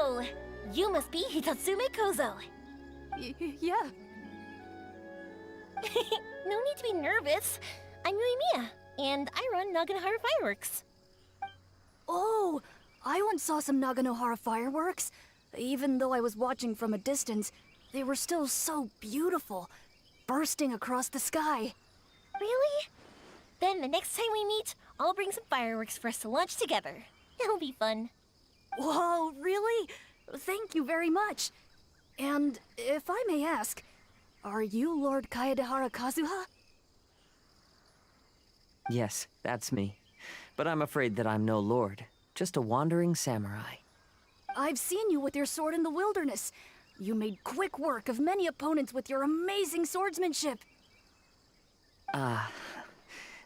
Oh, you must be Hitatsume Kozo. Yeah. No need to be nervous. I'm Yuimiya, and I run Naganohara Fireworks. Oh, I once saw some Naganohara fireworks. Even though I was watching from a distance, they were still so beautiful, bursting across the sky. Really? Then the next time we meet, I'll bring some fireworks for us to launch together. It'll be fun. Whoa, really? Thank you very much. And if I may ask, are you Lord Kaedehara Kazuha? Yes, that's me. But I'm afraid that I'm no lord, just a wandering samurai. I've seen you with your sword in the wilderness. You made quick work of many opponents with your amazing swordsmanship.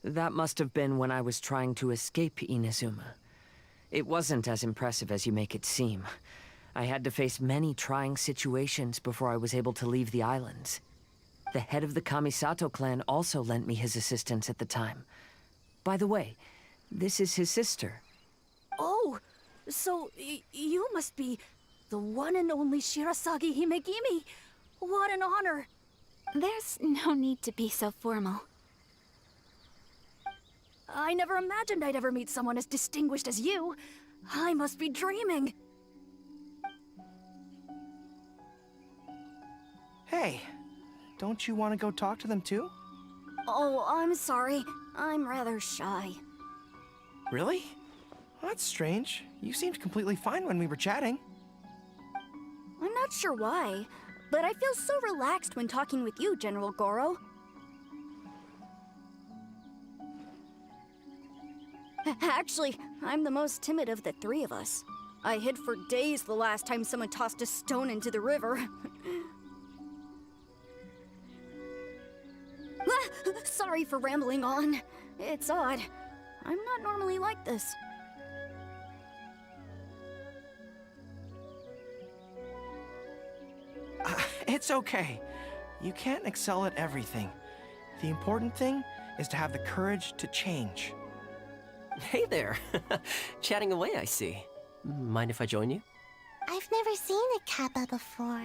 That must have been when I was trying to escape Inazuma. It wasn't as impressive as you make it seem. I had to face many trying situations before I was able to leave the islands. The head of the Kamisato clan also lent me his assistance at the time. By the way, this is his sister. Oh, so you must be the one and only Shirasagi Himegimi. What an honor. There's no need to be so formal. I never imagined I'd ever meet someone as distinguished as you. I must be dreaming. Hey, don't you want to go talk to them too? Oh, I'm sorry. I'm rather shy. Really? Well, that's strange. You seemed completely fine when we were chatting. I'm not sure why, but I feel so relaxed when talking with you, General Goro. Actually, I'm the most timid of the three of us. I hid for days the last time someone tossed a stone into the river. Sorry for rambling on. It's odd. I'm not normally like this. It's okay. You can't excel at everything. The important thing is to have the courage to change. Hey there. Chatting away, I see. Mind if I join you? I've never seen a kappa before.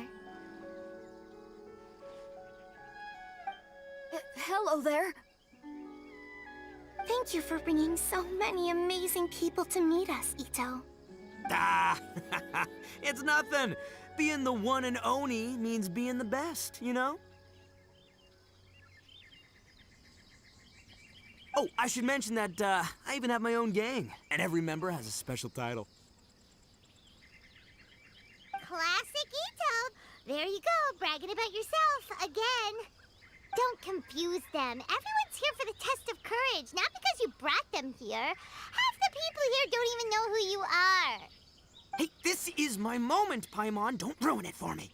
Hello there. Thank you for bringing so many amazing people to meet us, Ito. Ah, it's nothing. Being the one and only means being the best, you know? Oh, I should mention that I even have my own gang, and every member has a special title. Classic Ito! There you go, bragging about yourself again. Don't confuse them. Everyone's here for the test of courage, not because you brought them here. Half the people here don't even know who you are. Hey, this is my moment, Paimon. Don't ruin it for me.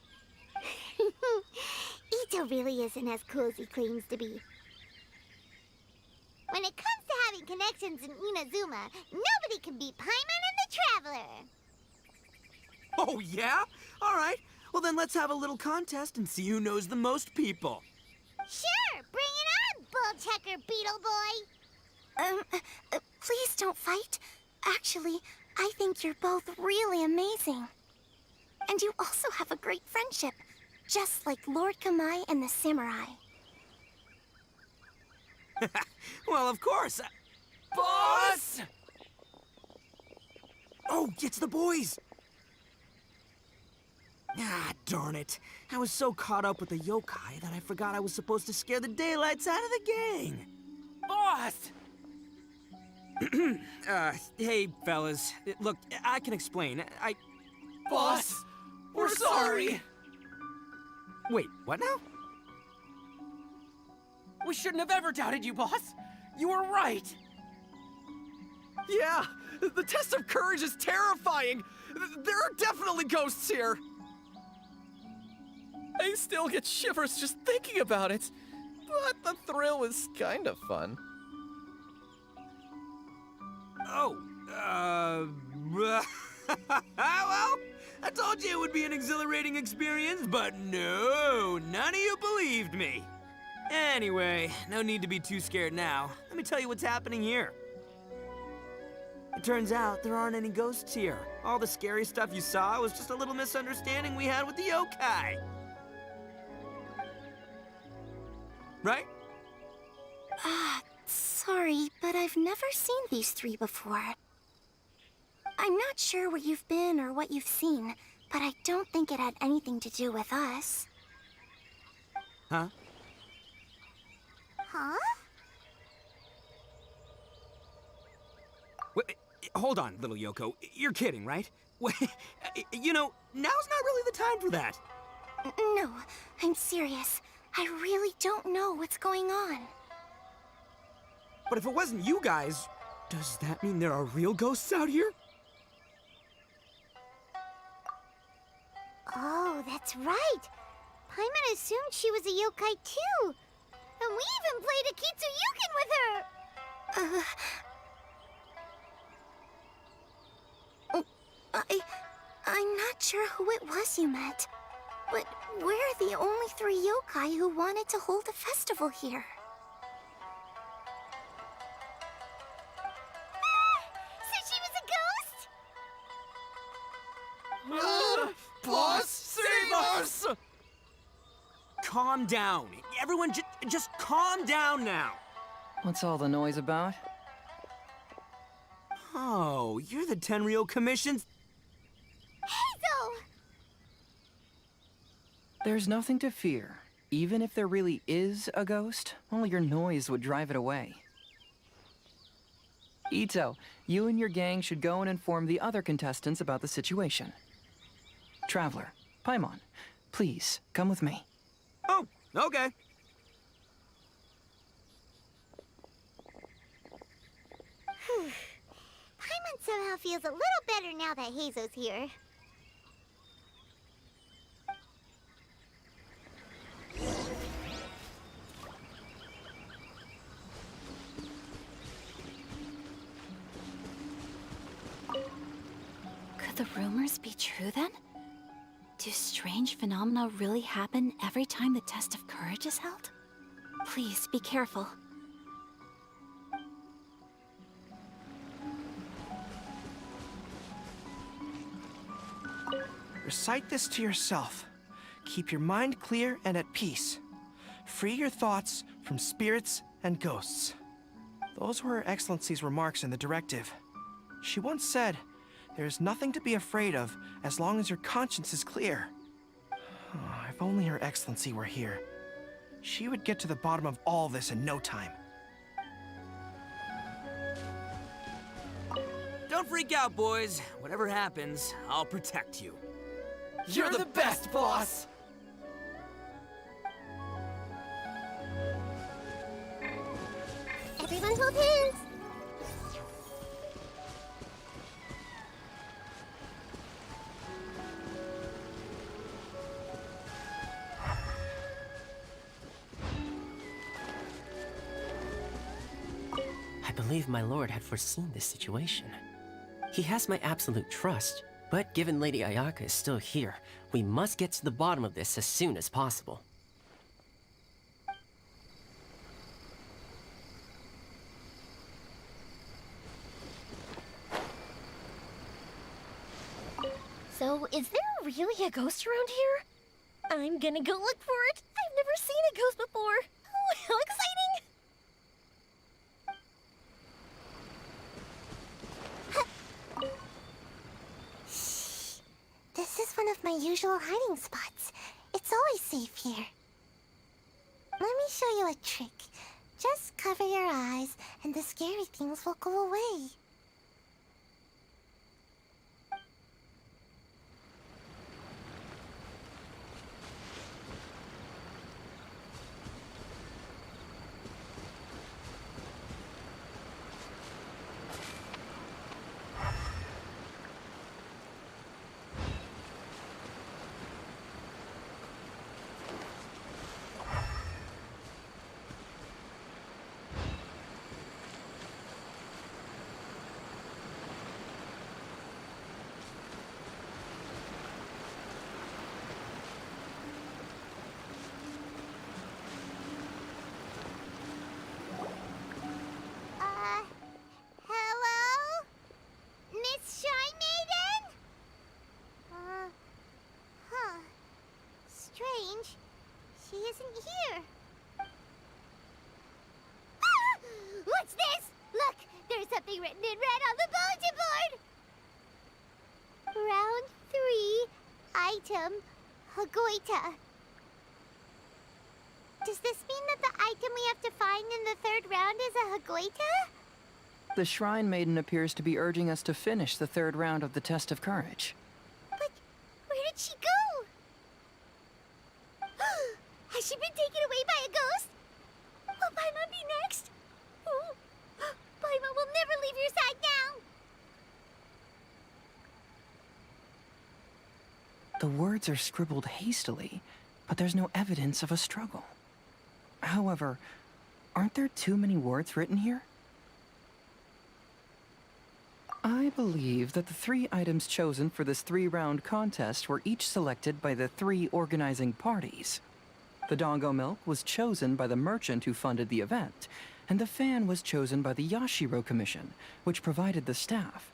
Ito really isn't as cool as he claims to be. When it comes to having connections in Inazuma, nobody can beat Paimon and the Traveler. Oh, yeah? All right. Well, then let's have a little contest and see who knows the most people. Sure, bring it on, Bull Checker Beetle Boy. Please don't fight. Actually, I think you're both really amazing. And you also have a great friendship, just like Lord Kamai and the Samurai. Well, of course. Boss! Oh, it's the boys! Ah, darn it. I was so caught up with the yokai that I forgot I was supposed to scare the daylights out of the gang. Boss! Hey, fellas. Look, I can explain. Boss! We're sorry! Wait, what now? We shouldn't have ever doubted you, boss! You were right! Yeah, the test of courage is terrifying! There are definitely ghosts here! I still get shivers just thinking about it, but the thrill is kind of fun. Oh, well, I told you it would be an exhilarating experience, but no, none of you believed me. Anyway, no need to be too scared now. Let me tell you what's happening here. It turns out there aren't any ghosts here. All the scary stuff you saw was just a little misunderstanding we had with the yokai. Right? Sorry, but I've never seen these three before. I'm not sure where you've been or what you've seen, but I don't think it had anything to do with us. Huh? Huh? Wait, hold on, little Yoko. You're kidding, right? Wait, you know, now's not really the time for that. No, I'm serious. I really don't know what's going on. But if it wasn't you guys, does that mean there are real ghosts out here? Oh, that's right. Paimon assumed she was a yokai too. And we even played Akitsu Yukin with her. I'm not sure who it was you met. But we're the only three yokai who wanted to hold a festival here. So she was a ghost? Boss, save us! Calm down. Everyone just calm down now. What's all the noise about? Oh, you're the Tenryou Commission's... Hazel! There's nothing to fear. Even if there really is a ghost, only your noise would drive it away. Ito, you and your gang should go and inform the other contestants about the situation. Traveler, Paimon, please, come with me. Oh, okay. Paimon somehow feels a little better now that Hazo's here. Could the rumors be true then? Do strange phenomena really happen every time the test of courage is held? Please be careful. Recite this to yourself. Keep your mind clear and at peace. Free your thoughts from spirits and ghosts. Those were Her Excellency's remarks in the directive. She once said, there is nothing to be afraid of as long as your conscience is clear. Oh, if only Her Excellency were here. She would get to the bottom of all this in no time. Don't freak out, boys. Whatever happens, I'll protect you. You're the best, boss! Everyone hold hands! I believe my lord had foreseen this situation. He has my absolute trust, but given Lady Ayaka is still here, we must get to the bottom of this as soon as possible. So, is there really a ghost around here? I'm gonna go look for it. I've never seen a ghost before. Oh, how exciting! This is one of my usual hiding spots. It's always safe here. Let me show you a trick. Just cover your eyes, and the scary things will go away. Hagoita. Does this mean that the item we have to find in the third round is a Hagoita? The Shrine Maiden appears to be urging us to finish the third round of the test of courage. But where did she go? Has she been taken away by a ghost? Will Paimon be next? Oh, Paimon will never leave your side now. The words are scribbled hastily, but there's no evidence of a struggle. However, aren't there too many words written here? I believe that the 3 items chosen for this 3-round contest were each selected by the 3 organizing parties. The Dongo Milk was chosen by the merchant who funded the event, and the fan was chosen by the Yashiro Commission, which provided the staff.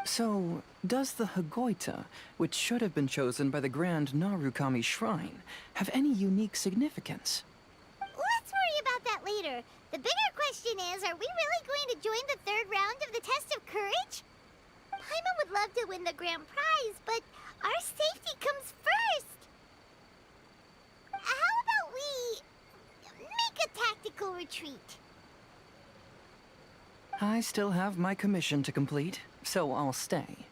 So, does the Hagoita, which should have been chosen by the Grand Narukami Shrine, have any unique significance? Let's worry about that later. The bigger question is, are we really going to join the third round of the test of courage? Paimon would love to win the grand prize, but our safety comes first. How about we make a tactical retreat? I still have my commission to complete, so I'll stay.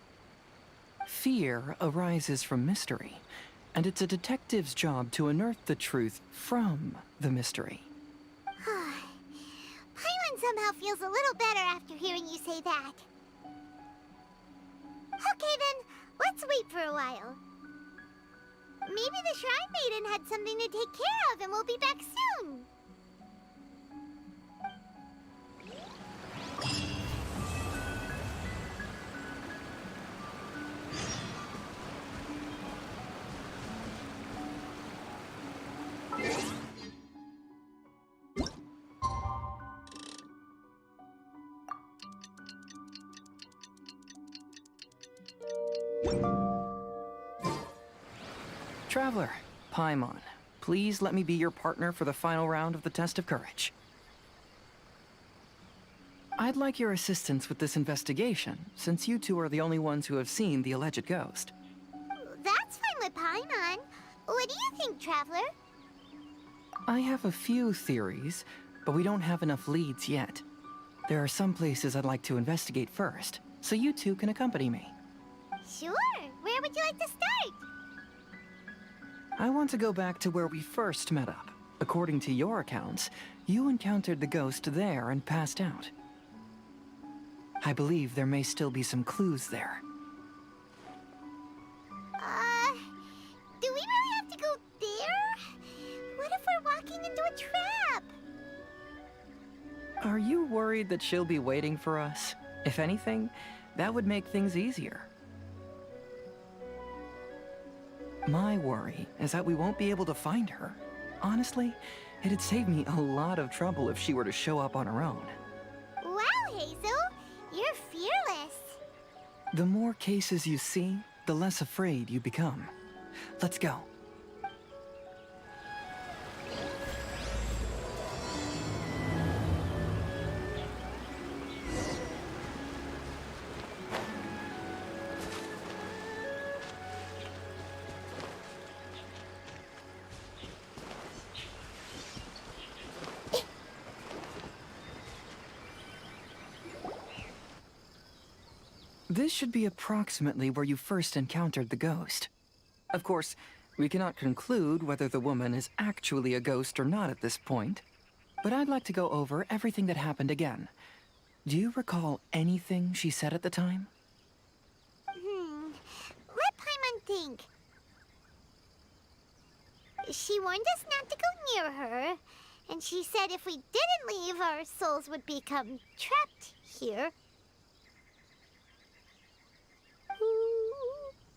Fear arises from mystery, and it's a detective's job to unearth the truth from the mystery. Paimon somehow feels a little better after hearing you say that. Okay then, let's wait for a while. Maybe the Shrine Maiden had something to take care of and we'll be back soon. Traveler, Paimon, please let me be your partner for the final round of the test of courage. I'd like your assistance with this investigation, since you two are the only ones who have seen the alleged ghost. That's fine with Paimon. What do you think, Traveler? I have a few theories, but we don't have enough leads yet. There are some places I'd like to investigate first, so you two can accompany me. Sure. Where would you like to start? I want to go back to where we first met up. According to your accounts, you encountered the ghost there and passed out. I believe there may still be some clues there. Do we really have to go there? What if we're walking into a trap? Are you worried that she'll be waiting for us? If anything, that would make things easier. My worry is that we won't be able to find her. Honestly, it'd save me a lot of trouble if she were to show up on her own. Wow, Hazel! You're fearless. The more cases you see, the less afraid you become. Let's go. This should be approximately where you first encountered the ghost. Of course, we cannot conclude whether the woman is actually a ghost or not at this point, but I'd like to go over everything that happened again. Do you recall anything she said at the time? Let Paimon think. She warned us not to go near her, and she said if we didn't leave, our souls would become trapped here.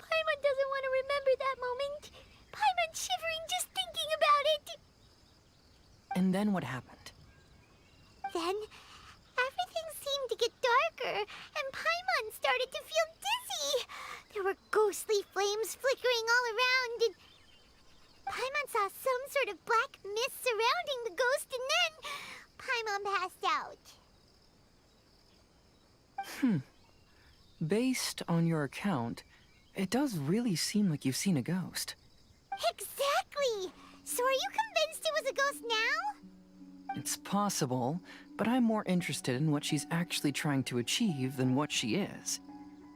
Paimon doesn't want to remember that moment. Paimon's shivering just thinking about it. And then what happened? Then, everything seemed to get darker, and Paimon started to feel dizzy. There were ghostly flames flickering all around, and Paimon saw some sort of black mist surrounding the ghost, and then Paimon passed out. Based on your account, it does really seem like you've seen a ghost. Exactly! So are you convinced it was a ghost now? It's possible, but I'm more interested in what she's actually trying to achieve than what she is.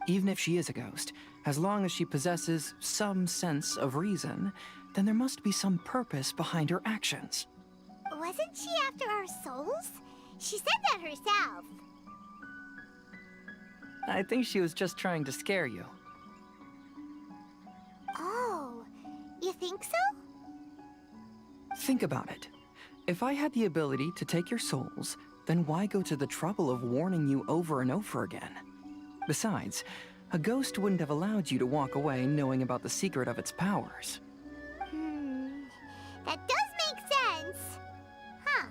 Even if she is a ghost, as long as she possesses some sense of reason, then there must be some purpose behind her actions. Wasn't she after our souls? She said that herself. I think she was just trying to scare you. Oh, you think so? Think about it. If I had the ability to take your souls, then why go to the trouble of warning you over and over again? Besides, a ghost wouldn't have allowed you to walk away knowing about the secret of its powers. That does make sense. Huh,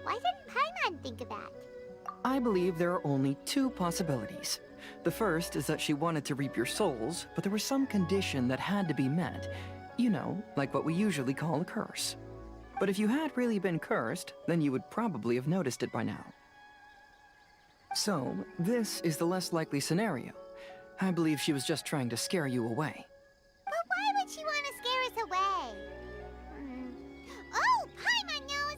why didn't Paimon think of that? I believe there are only two possibilities. The first is that she wanted to reap your souls, but there was some condition that had to be met. You know, like what we usually call a curse. But if you had really been cursed, then you would probably have noticed it by now. So, this is the less likely scenario. I believe she was just trying to scare you away. But why would she want to scare us away? Oh, Paimon knows!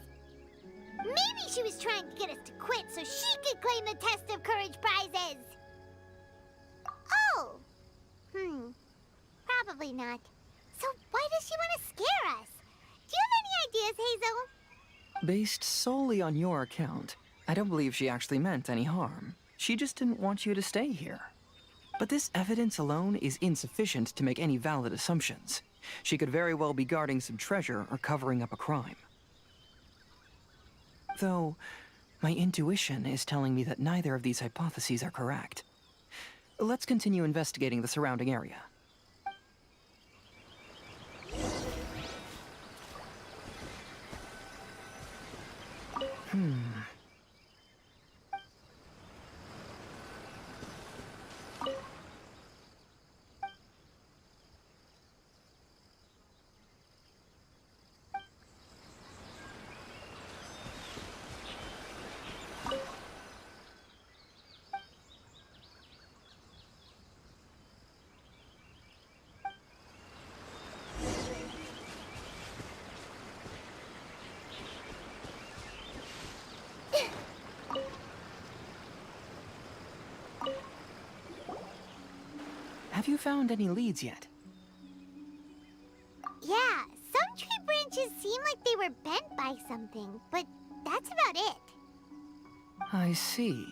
Maybe she was trying to get us to quit so she could claim the Test of Courage prizes! Oh! Probably not. So why does she want to scare us? Do you have any ideas, Hazel? Based solely on your account, I don't believe she actually meant any harm. She just didn't want you to stay here. But this evidence alone is insufficient to make any valid assumptions. She could very well be guarding some treasure or covering up a crime. Though, my intuition is telling me that neither of these hypotheses are correct. Let's continue investigating the surrounding area. Have you found any leads yet? Yeah, some tree branches seem like they were bent by something, but that's about it. I see.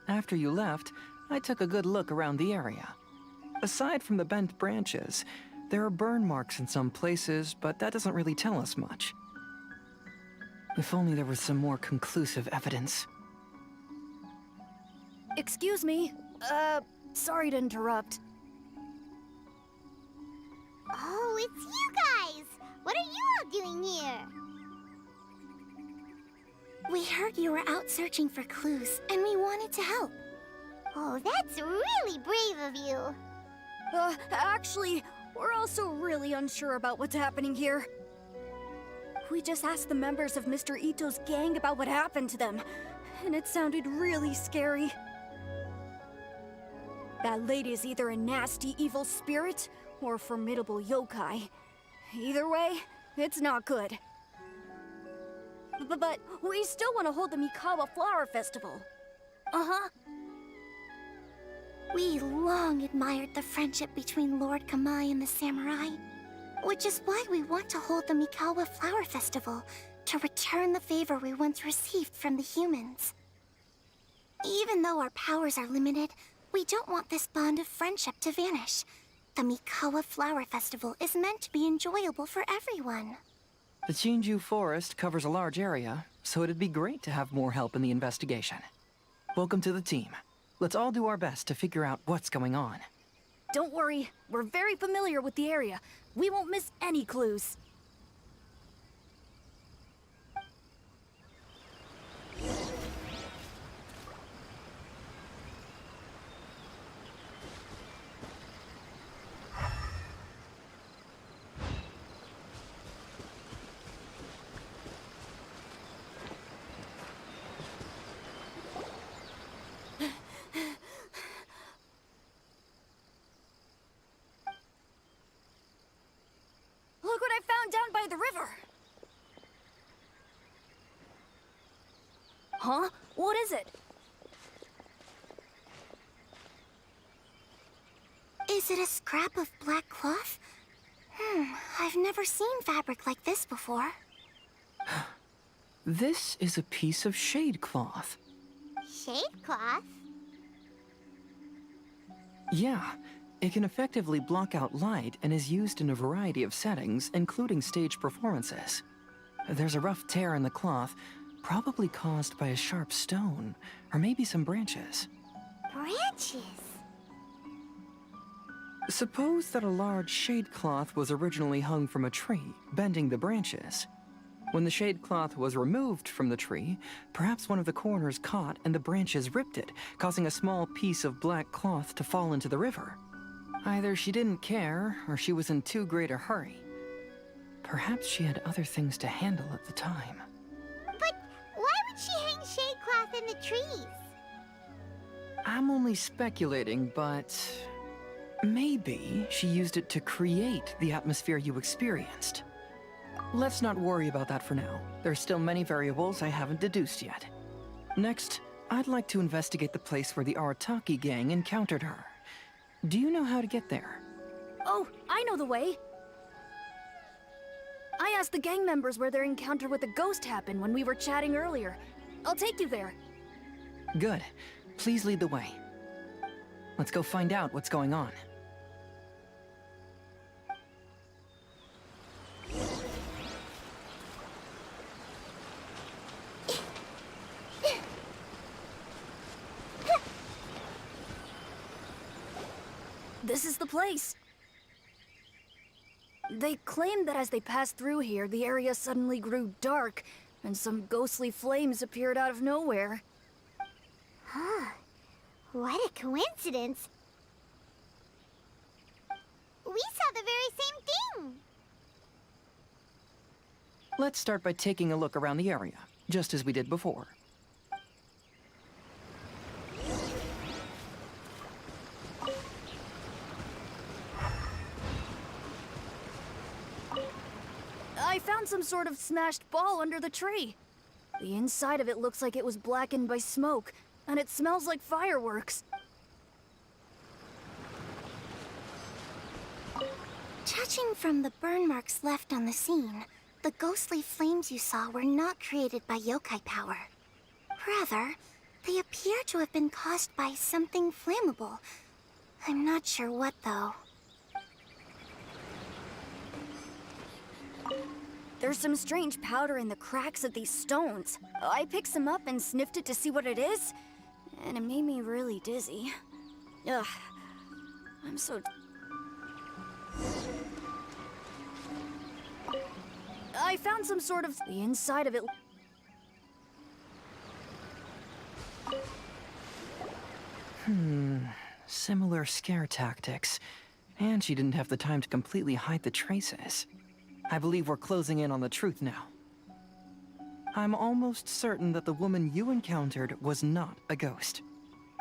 After you left, I took a good look around the area. Aside from the bent branches, there are burn marks in some places, but that doesn't really tell us much. If only there was some more conclusive evidence. Excuse me. Sorry to interrupt. Oh, it's you guys! What are you all doing here? We heard you were out searching for clues, and we wanted to help. Oh, that's really brave of you. Actually, we're also really unsure about what's happening here. We just asked the members of Mr. Ito's gang about what happened to them, and it sounded really scary. That lady is either a nasty evil spirit or a formidable yokai. Either way, it's not good. But we still want to hold the Mikawa Flower Festival. Uh-huh. We long admired the friendship between Lord Kamai and the samurai, which is why we want to hold the Mikawa Flower Festival to return the favor we once received from the humans. Even though our powers are limited, we don't want this bond of friendship to vanish. The Mikawa Flower Festival is meant to be enjoyable for everyone. The Chinju Forest covers a large area, so it'd be great to have more help in the investigation. Welcome to the team. Let's all do our best to figure out what's going on. Don't worry, we're very familiar with the area. We won't miss any clues. Look what I Huh? What is it? Is it a scrap of black cloth? I've never seen fabric like this before. This is a piece of shade cloth. Shade cloth? Yeah, it can effectively block out light and is used in a variety of settings, including stage performances. There's a rough tear in the cloth, probably caused by a sharp stone, or maybe some branches. Branches? Suppose that a large shade cloth was originally hung from a tree, bending the branches. When the shade cloth was removed from the tree, perhaps one of the corners caught and the branches ripped it, causing a small piece of black cloth to fall into the river. Either she didn't care, or she was in too great a hurry. Perhaps she had other things to handle at the time. But why would she hang shade cloth in the trees? I'm only speculating, but maybe she used it to create the atmosphere you experienced. Let's not worry about that for now. There's still many variables I haven't deduced yet. Next, I'd like to investigate the place where the Arataki gang encountered her. Do you know how to get there? Oh, I know the way. I asked the gang members where their encounter with the ghost happened when we were chatting earlier. I'll take you there. Good. Please lead the way. Let's go find out what's going on. This is the place. They claimed that as they passed through here, the area suddenly grew dark, and some ghostly flames appeared out of nowhere. Huh. What a coincidence. We saw the very same thing. Let's start by taking a look around the area, just as we did before. I found some sort of smashed ball under the tree. The inside of it looks like it was blackened by smoke, and it smells like fireworks. Judging from the burn marks left on the scene, the ghostly flames you saw were not created by yokai power. Rather, they appear to have been caused by something flammable. I'm not sure what, though. There's some strange powder in the cracks of these stones. I picked some up and sniffed it to see what it is, and it made me really dizzy. Ugh, I'm so... I found some sort of... The inside of it... Similar scare tactics. And she didn't have the time to completely hide the traces. I believe we're closing in on the truth now. I'm almost certain that the woman you encountered was not a ghost.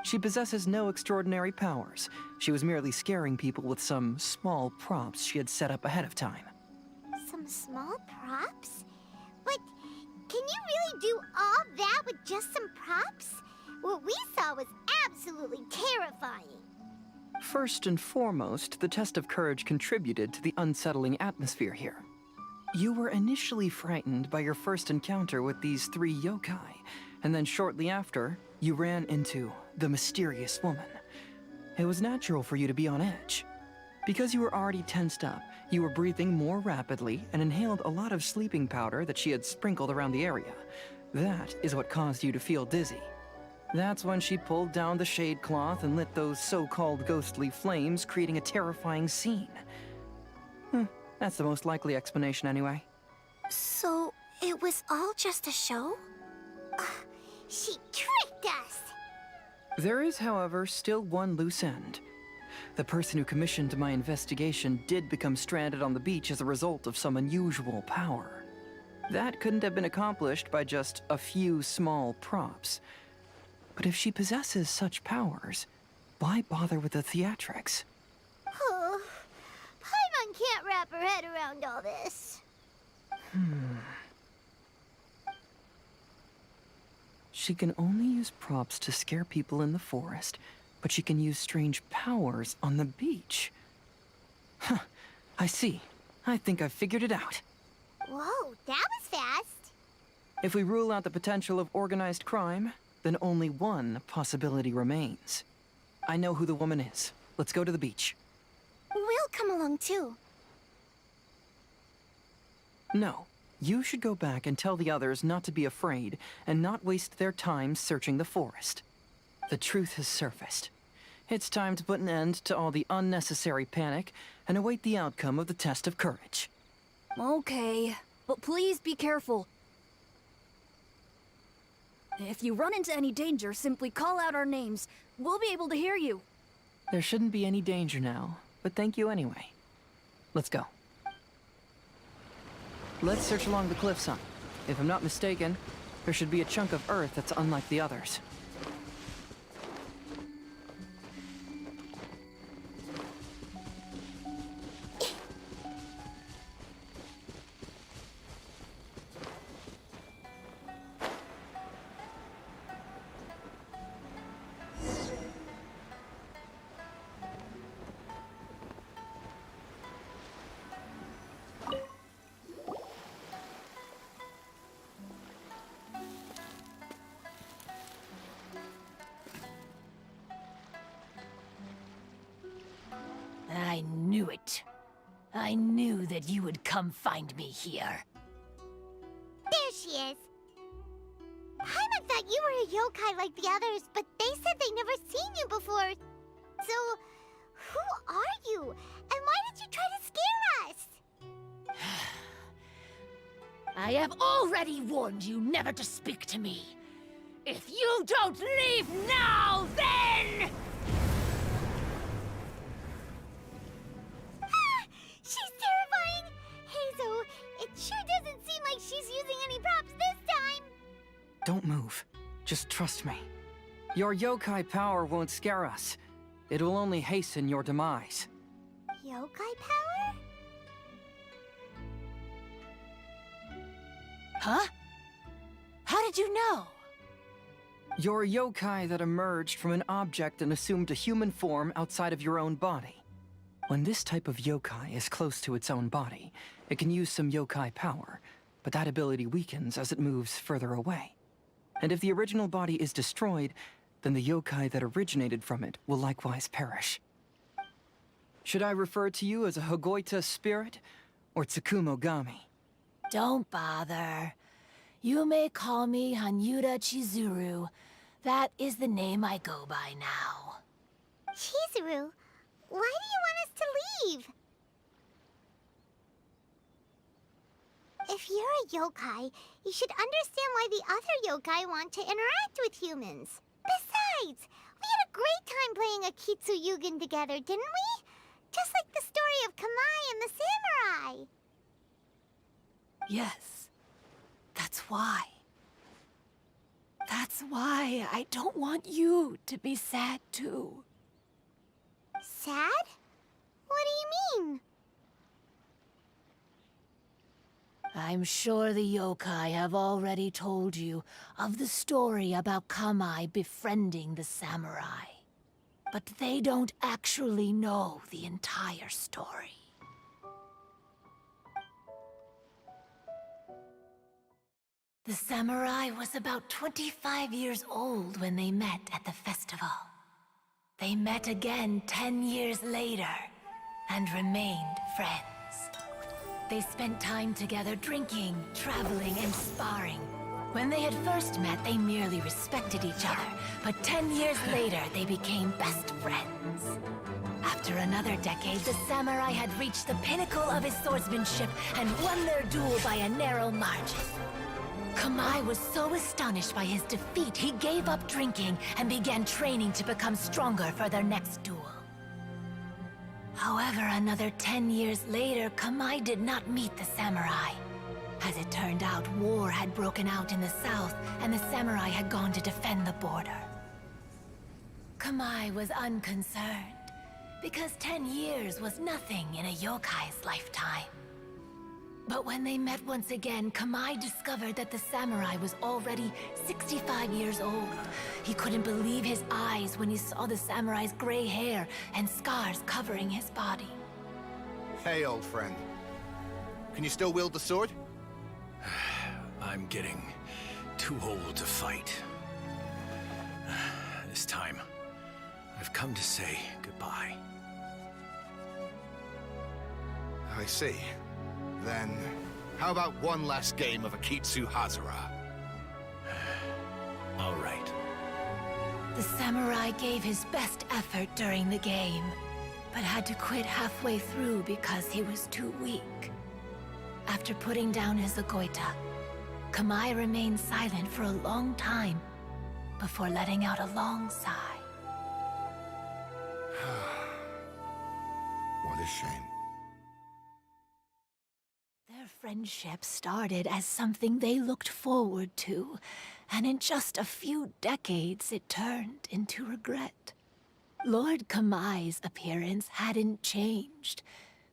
She possesses no extraordinary powers. She was merely scaring people with some small props she had set up ahead of time. Some small props? But can you really do all that with just some props? What we saw was absolutely terrifying. First and foremost, the test of courage contributed to the unsettling atmosphere here. You were initially frightened by your first encounter with these three yokai, and then shortly after, you ran into the mysterious woman. It was natural for you to be on edge. Because you were already tensed up, you were breathing more rapidly and inhaled a lot of sleeping powder that she had sprinkled around the area. That is what caused you to feel dizzy. That's when she pulled down the shade cloth and lit those so-called ghostly flames, creating a terrifying scene. That's the most likely explanation anyway. So, it was all just a show? She tricked us! There is, however, still one loose end. The person who commissioned my investigation did become stranded on the beach as a result of some unusual power. That couldn't have been accomplished by just a few small props. But if she possesses such powers, why bother with the theatrics? Oh, Paimon can't wrap her head around all this. She can only use props to scare people in the forest, but she can use strange powers on the beach. Huh, I see. I think I've figured it out. Whoa, that was fast. If we rule out the potential of organized crime, then only one possibility remains. I know who the woman is. Let's go to the beach. We'll come along too. No. You should go back and tell the others not to be afraid and not waste their time searching the forest. The truth has surfaced. It's time to put an end to all the unnecessary panic and await the outcome of the test of courage. Okay, but please be careful. If you run into any danger, simply call out our names. We'll be able to hear you. There shouldn't be any danger now, but thank you anyway. Let's go. Let's search along the cliffside. If I'm not mistaken, there should be a chunk of earth that's unlike the others. I knew it. I knew that you would come find me here. There she is. Paimon thought you were a yokai like the others, but they said they never seen you before. So, who are you? And why did you try to scare us? I have already warned you never to speak to me. If you don't leave now, then... She's terrifying! Hazel, it sure doesn't seem like she's using any props this time! Don't move. Just trust me. Your yokai power won't scare us. It will only hasten your demise. Yokai power? Huh? How did you know? You're a yokai that emerged from an object and assumed a human form outside of your own body. When this type of yokai is close to its own body, it can use some yokai power, but that ability weakens as it moves further away. And if the original body is destroyed, then the yokai that originated from it will likewise perish. Should I refer to you as a Hagoita spirit or Tsukumogami? Don't bother. You may call me Hanyuda Chizuru. That is the name I go by now. Chizuru, why do you want us to leave? If you're a yokai, you should understand why the other yokai want to interact with humans. Besides, we had a great time playing Akitsu Yugen together, didn't we? Just like the story of Kamai and the samurai. Yes. That's why. That's why I don't want you to be sad too. Sad? What do you mean? I'm sure the yokai have already told you of the story about Kamai befriending the samurai. But they don't actually know the entire story. The samurai was about 25 years old when they met at the festival. They met again 10 years later and remained friends. They spent time together drinking, traveling, and sparring. When they had first met, they merely respected each other, but 10 years later, they became best friends. After another decade, the samurai had reached the pinnacle of his swordsmanship and won their duel by a narrow margin. Kamai was so astonished by his defeat, he gave up drinking and began training to become stronger for their next duel. However, another 10 years later, Kamai did not meet the samurai. As it turned out, war had broken out in the south, and the samurai had gone to defend the border. Kamai was unconcerned, because 10 years was nothing in a yokai's lifetime. But when they met once again, Kamai discovered that the samurai was already 65 years old. He couldn't believe his eyes when he saw the samurai's gray hair and scars covering his body. Hey, old friend. Can you still wield the sword? I'm getting too old to fight. This time, I've come to say goodbye. I see. Then, how about one last game of Akitsu Hazara? All right. The samurai gave his best effort during the game, but had to quit halfway through because he was too weak. After putting down his Agoita, Kamai remained silent for a long time before letting out a long sigh. What a shame. Their friendship started as something they looked forward to, and in just a few decades it turned into regret. Lord Kamai's appearance hadn't changed,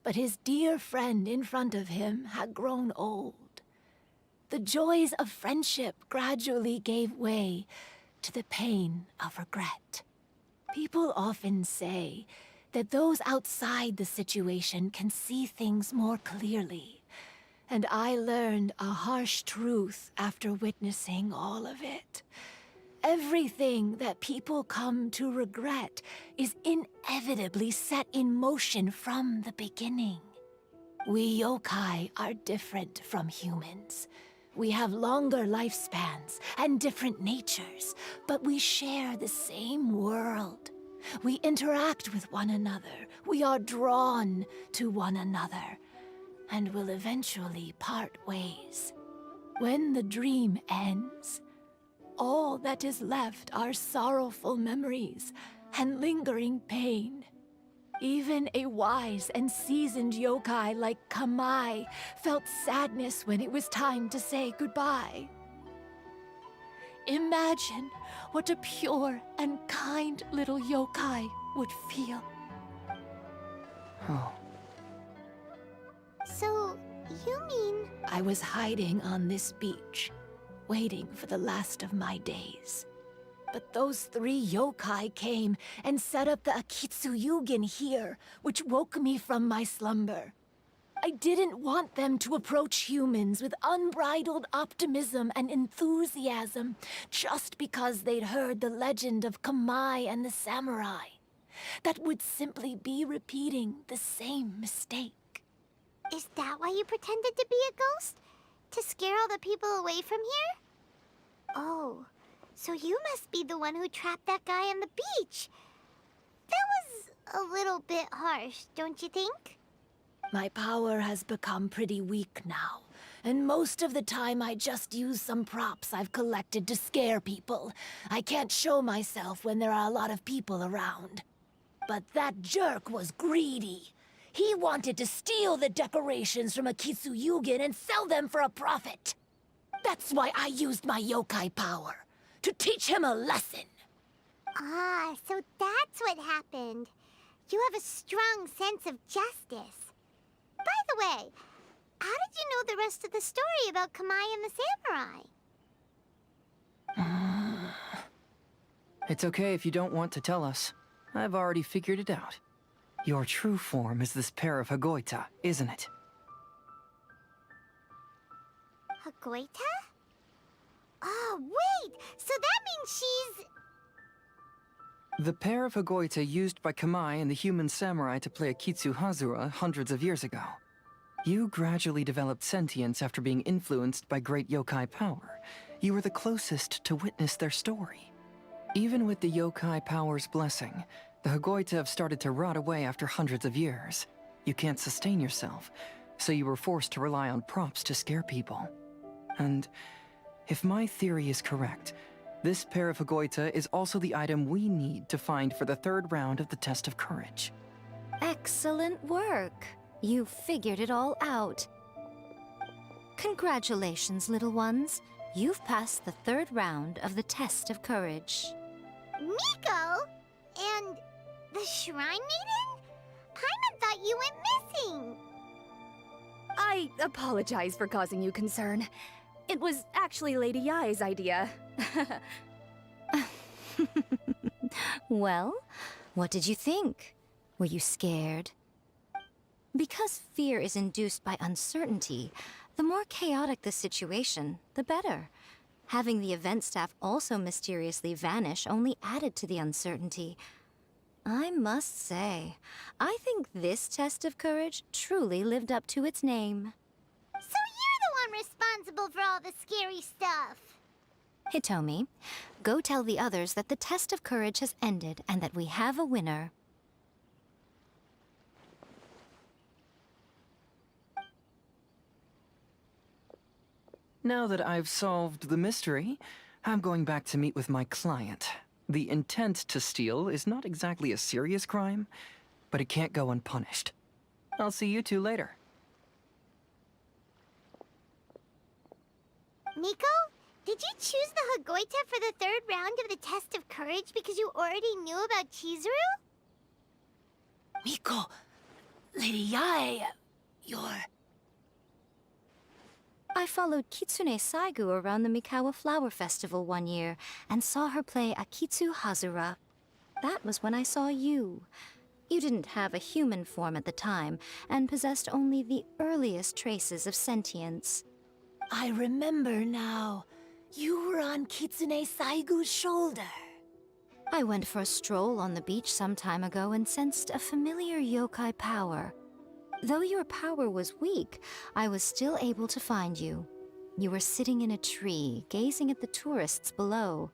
but his dear friend in front of him had grown old. The joys of friendship gradually gave way to the pain of regret. People often say that those outside the situation can see things more clearly, and I learned a harsh truth after witnessing all of it. Everything that people come to regret is inevitably set in motion from the beginning. We yokai are different from humans. We have longer lifespans and different natures, but we share the same world. We interact with one another. We are drawn to one another, and will eventually part ways. When the dream ends, all that is left are sorrowful memories and lingering pain. Even a wise and seasoned yokai like Kamai felt sadness when it was time to say goodbye. Imagine what a pure and kind little yokai would feel. Oh. So, you mean... I was hiding on this beach, waiting for the last of my days. But those 3 yokai came and set up the Akitsu Yugen here, which woke me from my slumber. I didn't want them to approach humans with unbridled optimism and enthusiasm just because they'd heard the legend of Kamai and the samurai. That would simply be repeating the same mistake. Is that why you pretended to be a ghost? To scare all the people away from here? Oh, so you must be the one who trapped that guy on the beach. That was a little bit harsh, don't you think? My power has become pretty weak now, and most of the time I just use some props I've collected to scare people. I can't show myself when there are a lot of people around. But that jerk was greedy. He wanted to steal the decorations from Akitsu Yugen and sell them for a profit. That's why I used my yokai power, to teach him a lesson. Ah, so that's what happened. You have a strong sense of justice. By the way, how did you know the rest of the story about Kamai and the samurai? It's okay if you don't want to tell us. I've already figured it out. Your true form is this pair of Hagoita, isn't it? Hagoita? Oh, wait! So that means she's... The pair of Hagoita used by Kamai and the human samurai to play Akitsu Hazura hundreds of years ago. You gradually developed sentience after being influenced by great yokai power. You were the closest to witness their story. Even with the yokai power's blessing, the Hagoita have started to rot away after hundreds of years. You can't sustain yourself, so you were forced to rely on props to scare people. And if my theory is correct, this pair of Hagoita is also the item we need to find for the 3rd round of the test of courage. Excellent work. You figured it all out. Congratulations, little ones. You've passed the 3rd round of the test of courage. Miko? And the Shrine Maiden? Paimon thought you went missing. I apologize for causing you concern. It was actually Lady Yai's idea. Well, what did you think? Were you scared? Because fear is induced by uncertainty, the more chaotic the situation, the better. Having the event staff also mysteriously vanish only added to the uncertainty. I must say, I think this test of courage truly lived up to its name. So you're the one responsible for all the scary stuff. Hitomi, go tell the others that the test of courage has ended and that we have a winner. Now that I've solved the mystery, I'm going back to meet with my client. The intent to steal is not exactly a serious crime, but it can't go unpunished. I'll see you two later. Miko, did you choose the Hagoita for the third round of the test of courage because you already knew about Chizuru? Miko, Lady Yae, you're... I followed Kitsune Saigu around the Mikawa Flower Festival one year and saw her play Akitsu Hazura. That was when I saw you. You didn't have a human form at the time and possessed only the earliest traces of sentience. I remember now. You were on Kitsune Saigu's shoulder. I went for a stroll on the beach some time ago and sensed a familiar yokai power. Though your power was weak, I was still able to find you. You were sitting in a tree, gazing at the tourists below.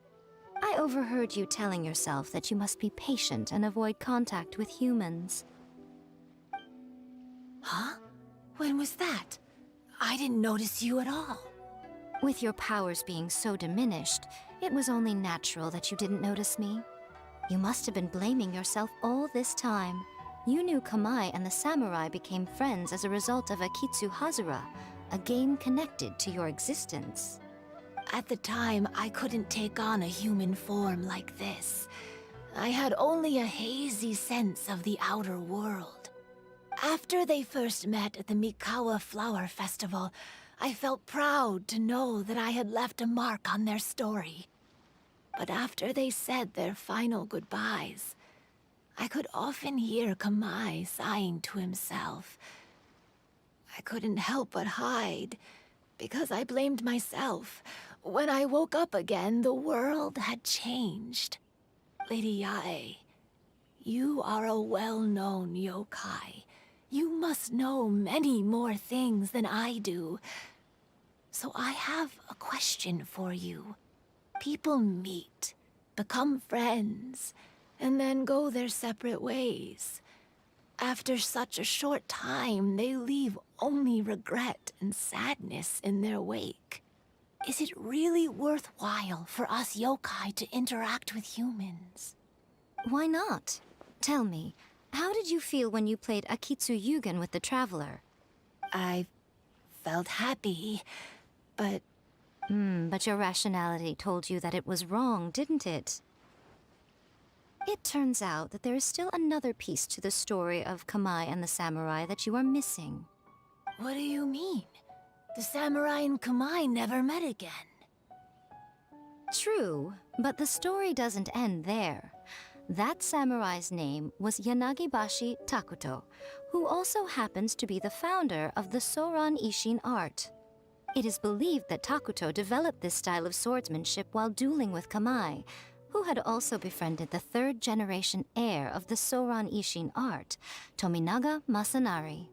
I overheard you telling yourself that you must be patient and avoid contact with humans. Huh? When was that? I didn't notice you at all. With your powers being so diminished, it was only natural that you didn't notice me. You must have been blaming yourself all this time. You knew Kamai and the samurai became friends as a result of Akitsu Hazura, a game connected to your existence. At the time, I couldn't take on a human form like this. I had only a hazy sense of the outer world. After they first met at the Mikawa Flower Festival, I felt proud to know that I had left a mark on their story. But after they said their final goodbyes, I could often hear Kamai sighing to himself. I couldn't help but hide, because I blamed myself. When I woke up again, the world had changed. Lady Yae, you are a well-known yokai. You must know many more things than I do. So I have a question for you. People meet, become friends, and then go their separate ways. After such a short time, they leave only regret and sadness in their wake. Is it really worthwhile for us yokai to interact with humans? Why not? Tell me, how did you feel when you played Akitsu Yugen with the Traveler? I felt happy, but... But your rationality told you that it was wrong, didn't it? It turns out that there is still another piece to the story of Kamai and the samurai that you are missing. What do you mean? The samurai and Kamai never met again. True, but the story doesn't end there. That samurai's name was Yanagibashi Takuto, who also happens to be the founder of the Soran Ishin art. It is believed that Takuto developed this style of swordsmanship while dueling with Kamai, who had also befriended the third-generation heir of the Soran Ishin art, Tominaga Masanari.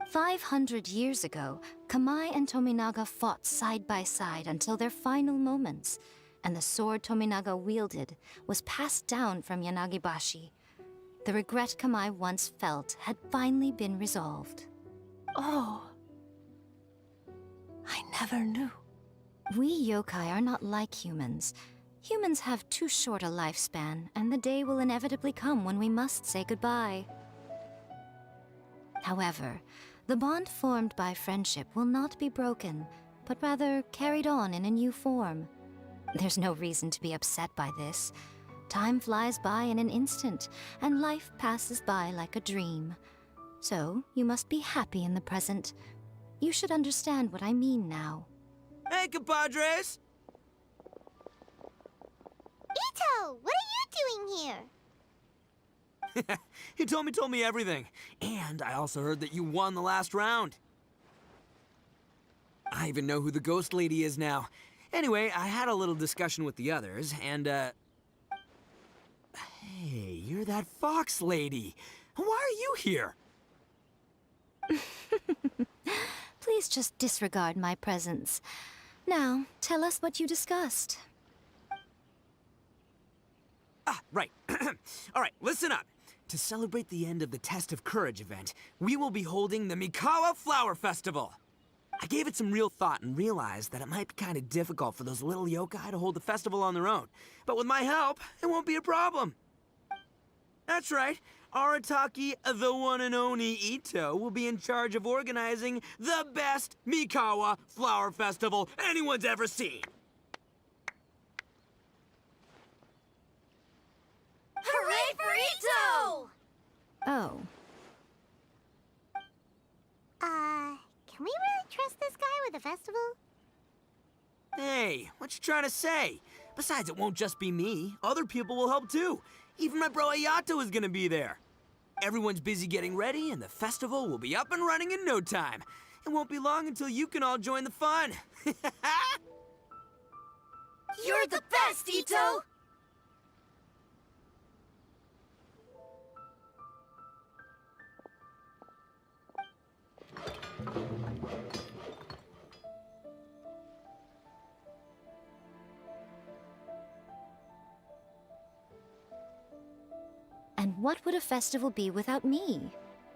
500 years ago, Kamai and Tominaga fought side by side until their final moments, and the sword Tominaga wielded was passed down from Yanagibashi. The regret Kamai once felt had finally been resolved. Oh. I never knew. We yokai are not like humans. Humans have too short a lifespan, and the day will inevitably come when we must say goodbye. However, the bond formed by friendship will not be broken, but rather carried on in a new form. There's no reason to be upset by this. Time flies by in an instant, and life passes by like a dream. So, you must be happy in the present. You should understand what I mean now. Hey, compadres! Ito, what are you doing here? Hitomi told me everything. And I also heard that you won the last round. I even know who the ghost lady is now. Anyway, I had a little discussion with the others, and, Hey, you're that fox lady. Why are you here? Please just disregard my presence. Now, tell us what you discussed. Ah, right. All right, listen up. To celebrate the end of the Test of Courage event, we will be holding the Mikawa Flower Festival. I gave it some real thought and realized that it might be kind of difficult for those little yokai to hold the festival on their own. But with my help, it won't be a problem. That's right. Arataki, the one and only Ito, will be in charge of organizing the best Mikawa Flower Festival anyone's ever seen. Hooray for Ito! Oh. Can we really trust this guy with the festival? Hey, what you trying to say? Besides, it won't just be me. Other people will help too. Even my bro Ayato is gonna be there. Everyone's busy getting ready, and the festival will be up and running in no time. It won't be long until you can all join the fun. You're the best, Ito! And what would a festival be without me?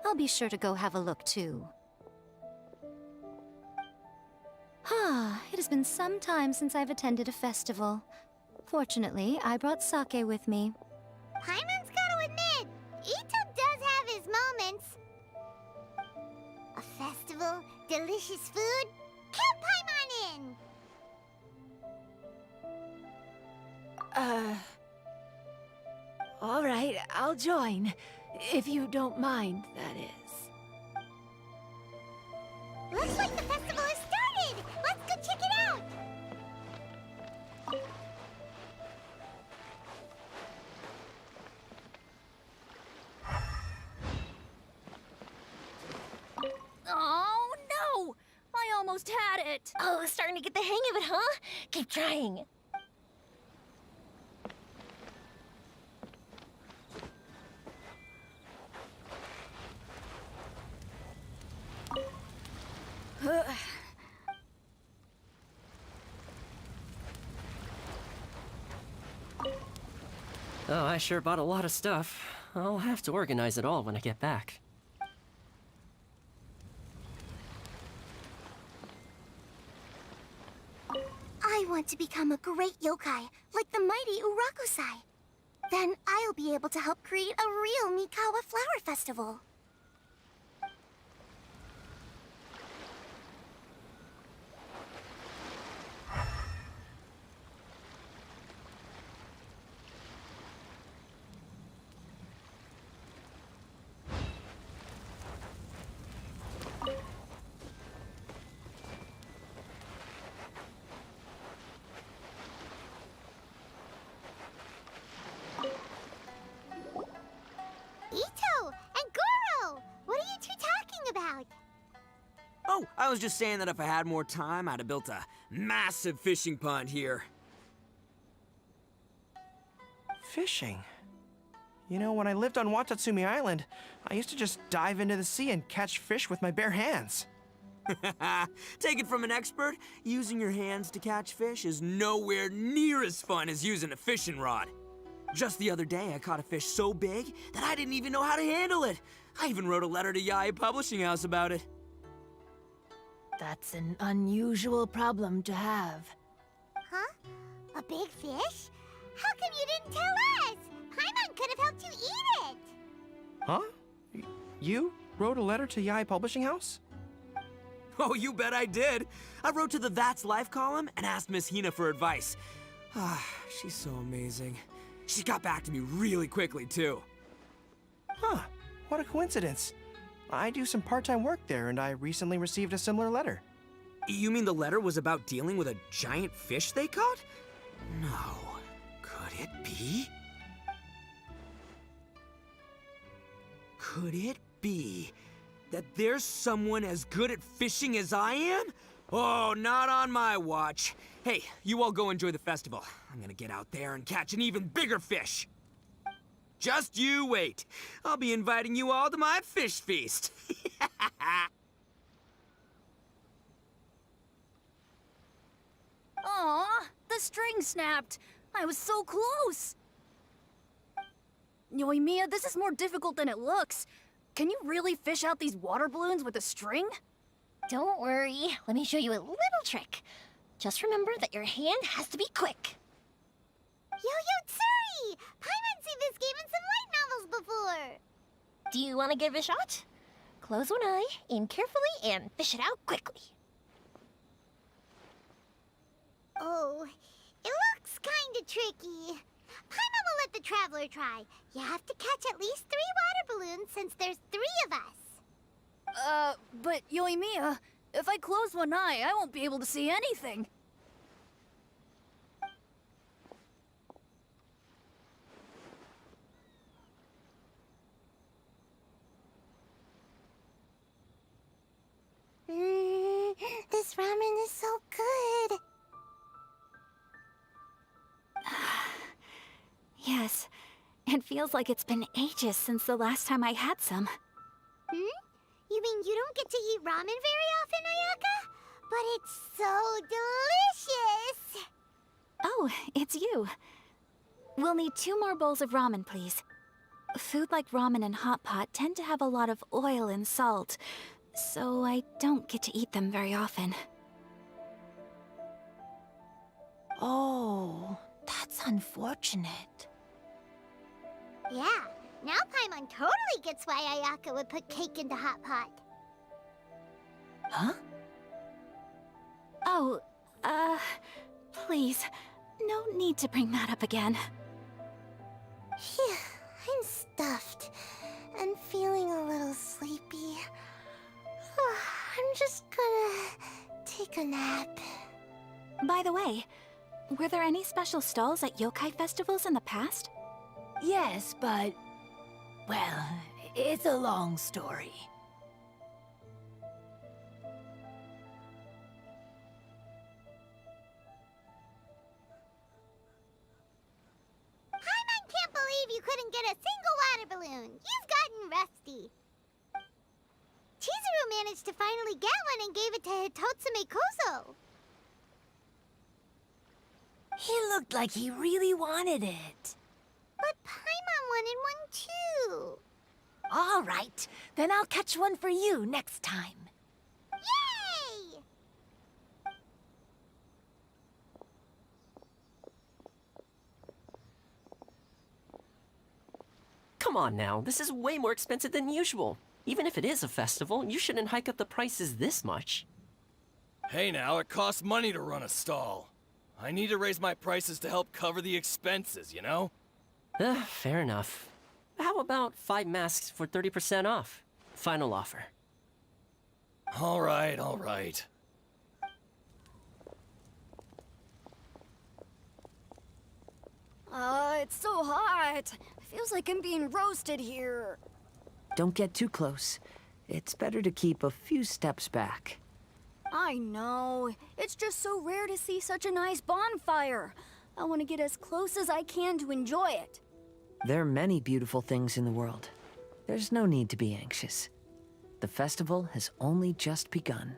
I'll be sure to go have a look too. It has been some time since I've attended a festival. Fortunately, I brought sake with me. Paimon's gotta admit, Ito does have his moments. A festival, delicious food, count Paimon in! All right, I'll join. If you don't mind, that is. Looks like the festival has started! Let's go check it out! Oh, no! I almost had it! Oh, starting to get the hang of it, huh? Keep trying. Oh, I sure bought a lot of stuff. I'll have to organize it all when I get back. I want to become a great yokai, like the mighty Urakusai. Then I'll be able to help create a real Mikawa Flower Festival. Ito and Goro! What are you two talking about? Oh, I was just saying that if I had more time, I'd have built a massive fishing pond here. Fishing? You know, when I lived on Watatsumi Island, I used to just dive into the sea and catch fish with my bare hands. Take it from an expert, using your hands to catch fish is nowhere near as fun as using a fishing rod. Just the other day, I caught a fish so big that I didn't even know how to handle it. I even wrote a letter to Yae Publishing House about it. That's an unusual problem to have. Huh? A big fish? How come you didn't tell us? Paimon could have helped you eat it! Huh? You wrote a letter to Yae Publishing House? Oh, you bet I did. I wrote to the That's Life column and asked Miss Hina for advice. She's so amazing. She got back to me really quickly, too. Huh. What a coincidence. I do some part-time work there, and I recently received a similar letter. You mean the letter was about dealing with a giant fish they caught? No. Could it be? Could it be that there's someone as good at fishing as I am? Oh, not on my watch. Hey, you all go enjoy the festival. I'm gonna get out there and catch an even bigger fish. Just you wait. I'll be inviting you all to my fish feast. Aw, the string snapped. I was so close. Yoimiya, this is more difficult than it looks. Can you really fish out these water balloons with a string? Don't worry. Let me show you a little trick. Just remember that your hand has to be quick. Yo-Yo Tsuri! Paimon's seen this game in some light novels before. Do you want to give it a shot? Close one eye, aim carefully, and fish it out quickly. Oh, it looks kinda tricky. Paimon will let the traveler try. You have to catch at least 3 water balloons since there's 3 of us. But Yoimiya, if I close one eye, I won't be able to see anything. This ramen is so good. Yes, it feels like it's been ages since the last time I had some. You mean you don't get to eat ramen very often, Ayaka? But it's so delicious! Oh, it's you. We'll need 2 more bowls of ramen, please. Food like ramen and hot pot tend to have a lot of oil and salt, so I don't get to eat them very often. Oh, that's unfortunate. Yeah, now Paimon totally gets why Ayaka would put cake into hot pot. Huh? Oh, please, no need to bring that up again. Phew, I'm stuffed and feeling a little sleepy. I'm just gonna take a nap. By the way, were there any special stalls at yokai festivals in the past? Yes, but... well, it's a long story. Paimon can't believe you couldn't get a single water balloon. You've gotten rusty. Chizuru managed to finally get one and gave it to Hitotsume Kozo. He looked like he really wanted it. But Paimon wanted one too. All right, then I'll catch one for you next time. Yay! Come on now, this is way more expensive than usual. Even if it is a festival, you shouldn't hike up the prices this much. Hey now, it costs money to run a stall. I need to raise my prices to help cover the expenses, you know? Fair enough. How about 5 masks for 30% off? Final offer. All right, all right. It's so hot. It feels like I'm being roasted here. Don't get too close. It's better to keep a few steps back. I know. It's just so rare to see such a nice bonfire. I want to get as close as I can to enjoy it. There are many beautiful things in the world. There's no need to be anxious. The festival has only just begun.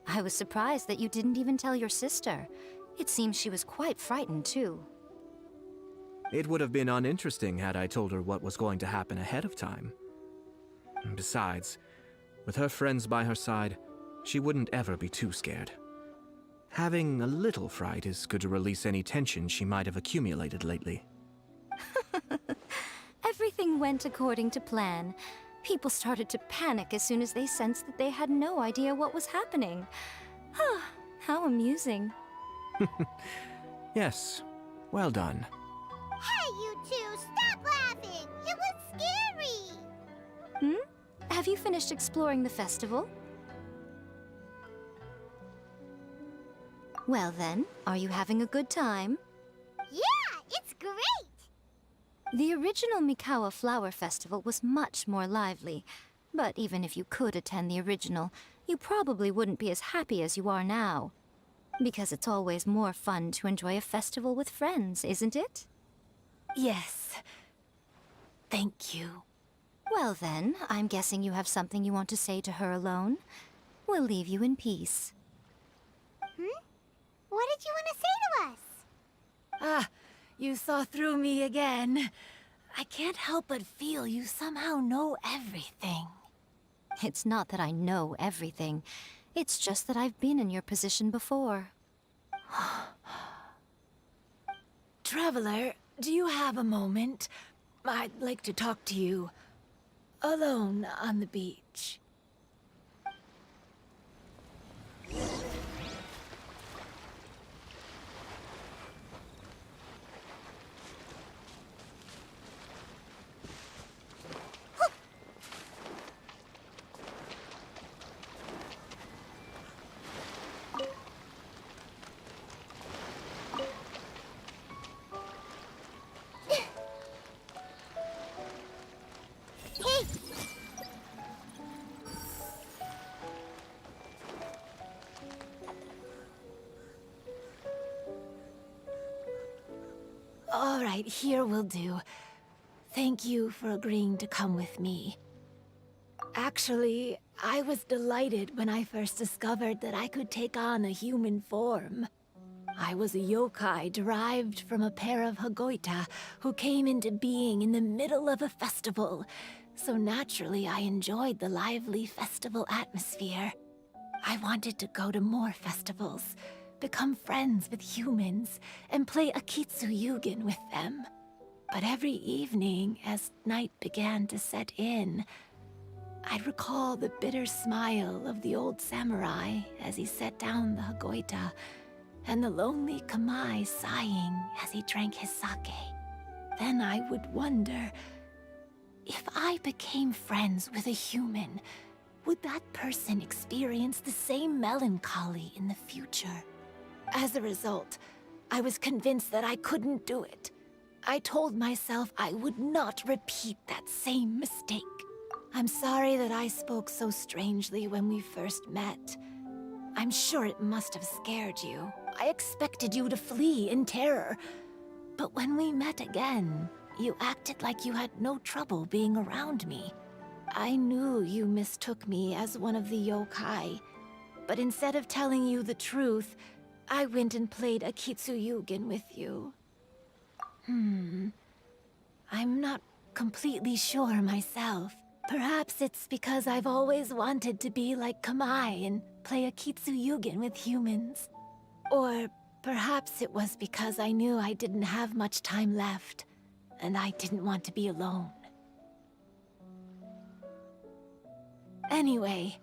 I was surprised that you didn't even tell your sister. It seems she was quite frightened, too. It would have been uninteresting had I told her what was going to happen ahead of time. Besides, with her friends by her side, she wouldn't ever be too scared. Having a little fright is good to release any tension she might have accumulated lately. Everything went according to plan. People started to panic as soon as they sensed that they had no idea what was happening. How amusing. Yes, well done. Hey, you two, stop laughing! It was scary! have you finished exploring the festival? Well then, are you having a good time? Yeah, it's great! The original Mikawa Flower Festival was much more lively, but even if you could attend the original, you probably wouldn't be as happy as you are now. Because it's always more fun to enjoy a festival with friends, isn't it? Yes. Thank you. Well then, I'm guessing you have something you want to say to her alone. We'll leave you in peace. What did you want to say to us? Ah, you saw through me again. I can't help but feel you somehow know everything. It's not that I know everything. It's just that I've been in your position before. Traveler, do you have a moment? I'd like to talk to you. Alone on the beach. Hey! All right, here will do. Thank you for agreeing to come with me. Actually, I was delighted when I first discovered that I could take on a human form. I was a yokai derived from a pair of Hagoita who came into being in the middle of a festival. So naturally, I enjoyed the lively festival atmosphere. I wanted to go to more festivals, become friends with humans, and play Akitsu Yugen with them. But every evening, as night began to set in, I'd recall the bitter smile of the old samurai as he set down the Hagoita, and the lonely Kamai sighing as he drank his sake. Then I would wonder, if I became friends with a human, would that person experience the same melancholy in the future? As a result, I was convinced that I couldn't do it. I told myself I would not repeat that same mistake. I'm sorry that I spoke so strangely when we first met. I'm sure it must have scared you. I expected you to flee in terror. But when we met again, you acted like you had no trouble being around me. I knew you mistook me as one of the yokai, but instead of telling you the truth, I went and played Akitsu Yugen with you. I'm not completely sure myself. Perhaps it's because I've always wanted to be like Kamai and play Akitsu Yugen with humans. Or perhaps it was because I knew I didn't have much time left, and I didn't want to be alone. Anyway,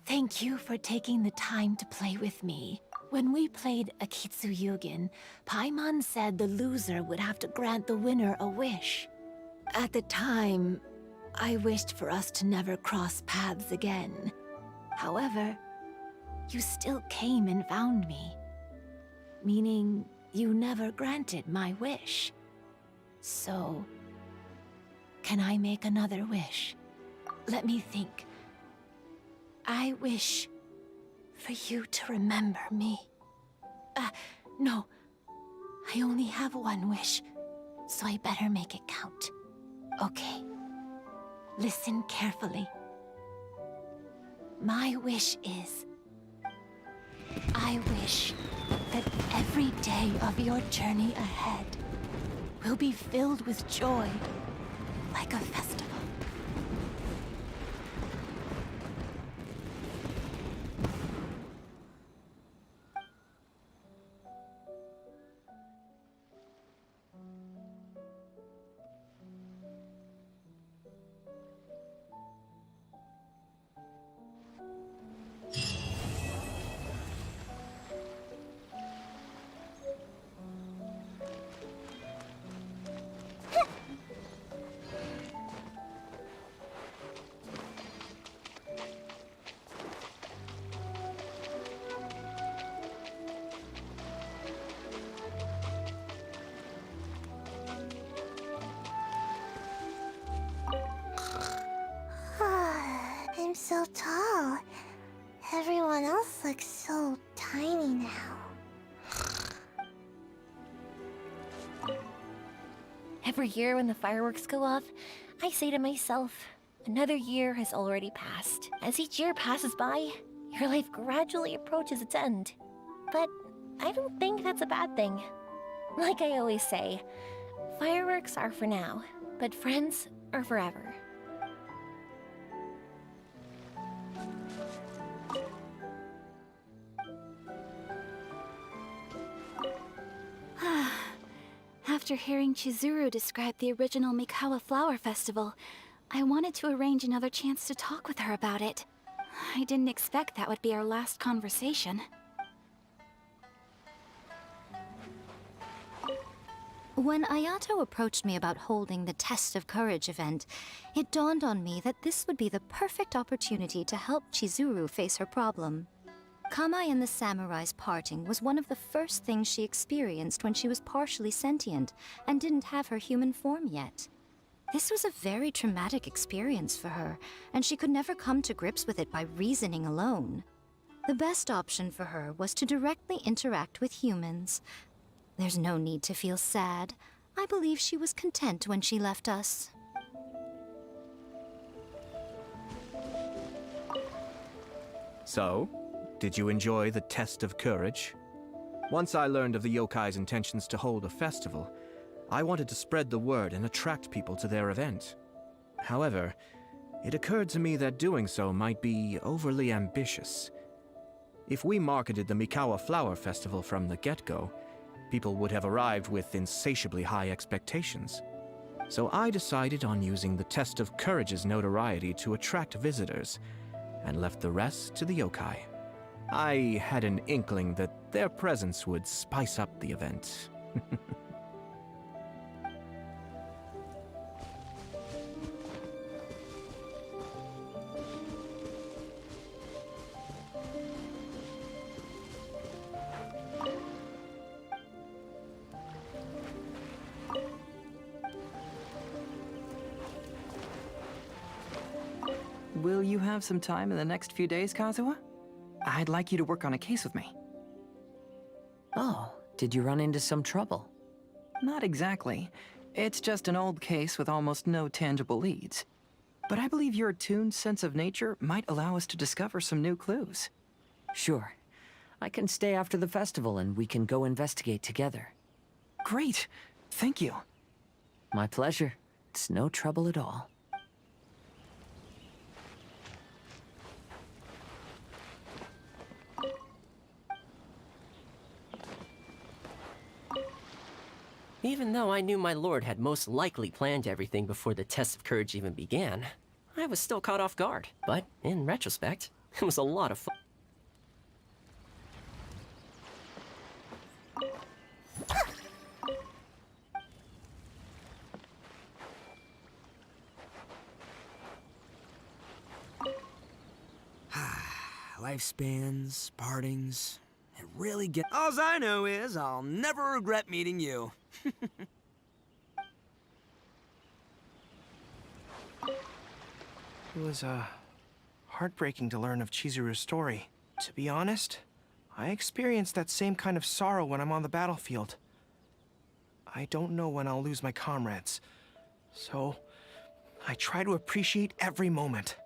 thank you for taking the time to play with me. When we played Akitsu Yugen, Paimon said the loser would have to grant the winner a wish. At the time, I wished for us to never cross paths again. However, you still came and found me. Meaning, you never granted my wish. So, can I make another wish? Let me think. I wish for you to remember me. No. I only have one wish, so I better make it count. Okay. Listen carefully. My wish is... I wish that every day of your journey ahead will be filled with joy, like a festival. so tall. Everyone else looks so tiny now. Every year when the fireworks go off, I say to myself, another year has already passed. As each year passes by, your life gradually approaches its end. But I don't think that's a bad thing. Like I always say, fireworks are for now, but friends are forever. After hearing Chizuru describe the original Mikawa Flower Festival, I wanted to arrange another chance to talk with her about it. I didn't expect that would be our last conversation. When Ayato approached me about holding the Test of Courage event, it dawned on me that this would be the perfect opportunity to help Chizuru face her problem. Kamai and the samurai's parting was one of the first things she experienced when she was partially sentient and didn't have her human form yet. This was a very traumatic experience for her, and she could never come to grips with it by reasoning alone. The best option for her was to directly interact with humans. There's no need to feel sad. I believe she was content when she left us. So, did you enjoy the Test of Courage? Once I learned of the yokai's intentions to hold a festival, I wanted to spread the word and attract people to their event. However, it occurred to me that doing so might be overly ambitious. If we marketed the Mikawa Flower Festival from the get-go, people would have arrived with insatiably high expectations. So I decided on using the Test of Courage's notoriety to attract visitors, and left the rest to the yokai. I had an inkling that their presence would spice up the event. Will you have some time in the next few days, Kazuha? I'd like you to work on a case with me. Oh, did you run into some trouble? Not exactly. It's just an old case with almost no tangible leads. But I believe your attuned sense of nature might allow us to discover some new clues. Sure. I can stay after the festival and we can go investigate together. Great! Thank you. My pleasure. It's no trouble at all. Even though I knew my lord had most likely planned everything before the Test of Courage even began, I was still caught off guard. But in retrospect, it was a lot of fun. Lifespans, partings, it really get. Alls I know is I'll never regret meeting you. It was, heartbreaking to learn of Chizuru's story. To be honest, I experience that same kind of sorrow when I'm on the battlefield. I don't know when I'll lose my comrades, so I try to appreciate every moment.